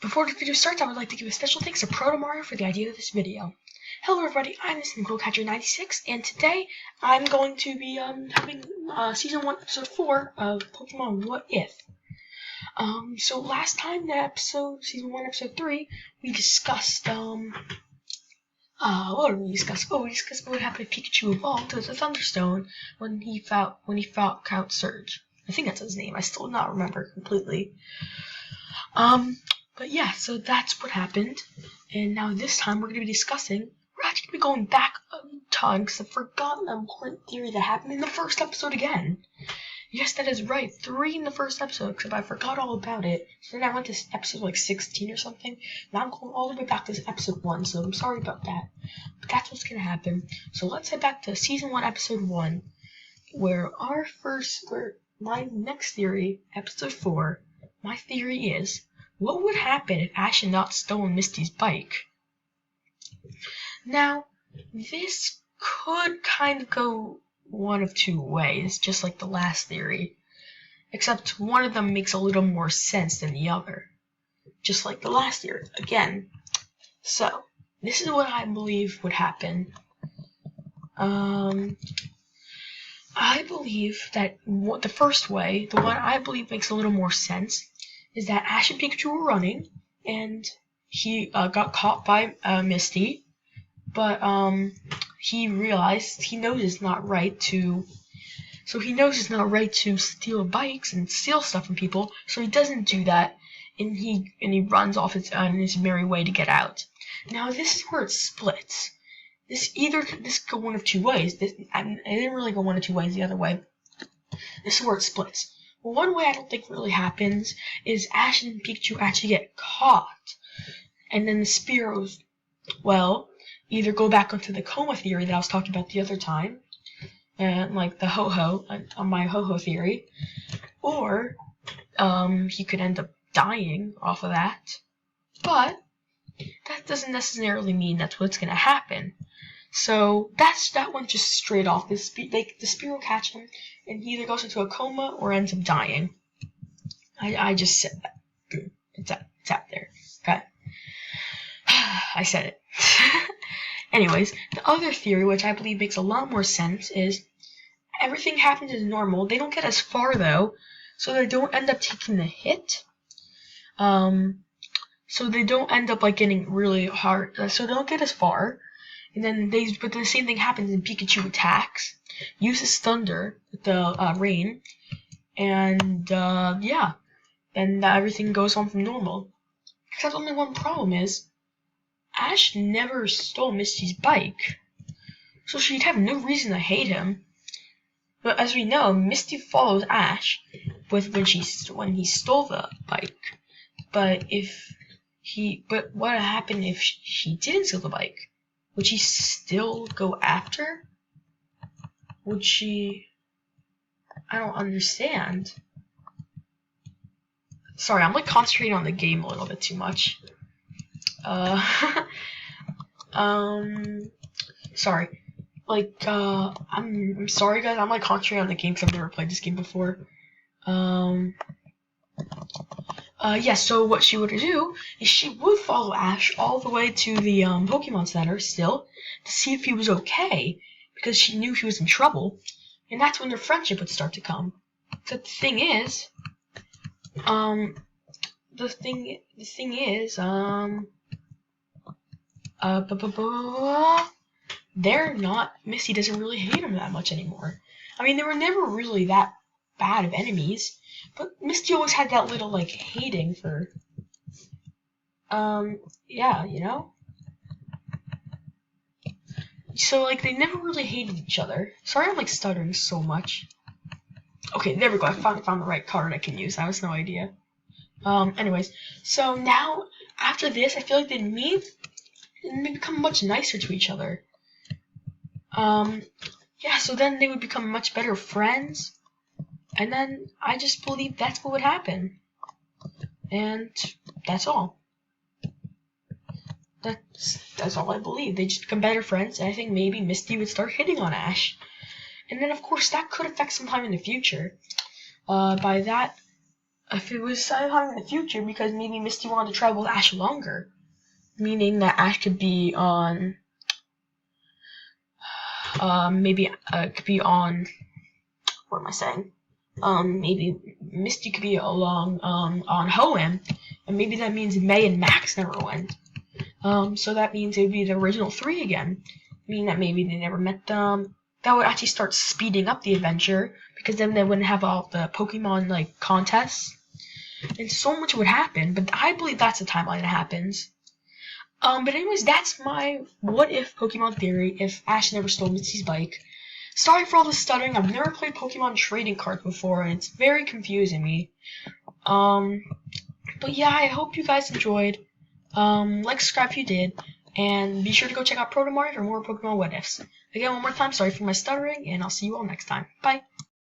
Before the video starts, I would like to give a special thanks to Proto Mario for the idea of this video. Hello everybody, I'm Misty Catcher 96, and today I'm going to be having Season 1, Episode 4 of Pokemon What If. So last time, Season 1, Episode 3, we discussed, what did we discuss? Oh, we discussed what would happen if Pikachu evolved as a Thunderstone when he fought Count Surge. I think that's his name, I still do not remember completely. But yeah, so that's what happened, and now this time we're going to be discussing, we're actually going to be going back a ton, because I've forgotten an important theory that happened in the first episode again. Yes, that is right, 3 in the first episode, except I forgot all about it, so then I went to episode like 16 or something, now I'm going all the way back to episode 1, so I'm sorry about that, but that's what's going to happen. So let's head back to Season 1, Episode 1, where my next theory, Episode 4, my theory is, what would happen if Ash had not stolen Misty's bike? Now, this could kind of go one of two ways, just like the last theory, except one of them makes a little more sense than the other, just like the last theory, again. So, this is what I believe would happen. I believe that the first way, the one I believe makes a little more sense, is that Ash and Pikachu were running, and he got caught by Misty, but he knows it's not right to steal bikes and steal stuff from people, so he doesn't do that, and he runs off on his merry way to get out. Now this is where it splits. This go one of two ways. I didn't really go one of two ways the other way. This is where it splits. Well, one way I don't think really happens is Ash and Pikachu actually get caught, and then the Spearows, well, either go back onto the coma theory that I was talking about the other time, and like the ho-ho, on my ho-ho theory, or he could end up dying off of that, but that doesn't necessarily mean that's what's going to happen. So that one just straight off. The Spearow catch him, and he either goes into a coma or ends up dying. I just said that. Boom. It's out there. Okay. I said it. Anyways, the other theory, which I believe makes a lot more sense, is everything happens as normal. They don't get as far though, so they don't end up taking the hit. So they don't end up like getting really hard. So they don't get as far. And then but the same thing happens and Pikachu attacks, uses Thunder with the rain, and yeah, then everything goes on from normal. Except only one problem is, Ash never stole Misty's bike, so she'd have no reason to hate him. But as we know, Misty follows Ash when he stole the bike. But what would happen if she didn't steal the bike? Would she still go after? Would she? I don't understand. Sorry, I'm like concentrating on the game a little bit too much. Sorry. Like, I'm sorry guys, I'm like concentrating on the game because I've never played this game before. Yeah, so what she would do is she would follow Ash all the way to the Pokemon Center still to see if he was okay, because she knew he was in trouble, and that's when their friendship would start to come. But the thing is, they're not. Misty doesn't really hate him that much anymore. I mean, they were never really that bad of enemies. But Misty always had that little, like, hating for, yeah, you know? So, like, they never really hated each other. Sorry I'm, like, stuttering so much. Okay, there we go, I found the right card I can use. That was no idea. Anyways, so now, after this, I feel like they may become much nicer to each other. Yeah, so then they would become much better friends. And then I just believe that's what would happen. And that's all. That's all I believe. They just become better friends, and I think maybe Misty would start hitting on Ash. And then of course that could affect sometime in the future. By that if it was sometime in the future, because maybe Misty wanted to travel with Ash longer, meaning that Ash could be on, maybe could be on. What am I saying? Maybe Misty could be along on Hoenn, and maybe that means May and Max never went. So that means it would be the original three again, meaning that maybe they never met them. That would actually start speeding up the adventure, because then they wouldn't have all the Pokemon like contests, and so much would happen. But I believe that's the timeline that happens. But anyways, that's my what if Pokemon theory if Ash never stole Misty's bike. Sorry for all the stuttering. I've never played Pokemon trading cards before, and it's very confusing me. But yeah, I hope you guys enjoyed. Like, subscribe if you did, and be sure to go check out Protomart for more Pokemon what ifs. Again, one more time, sorry for my stuttering, and I'll see you all next time. Bye.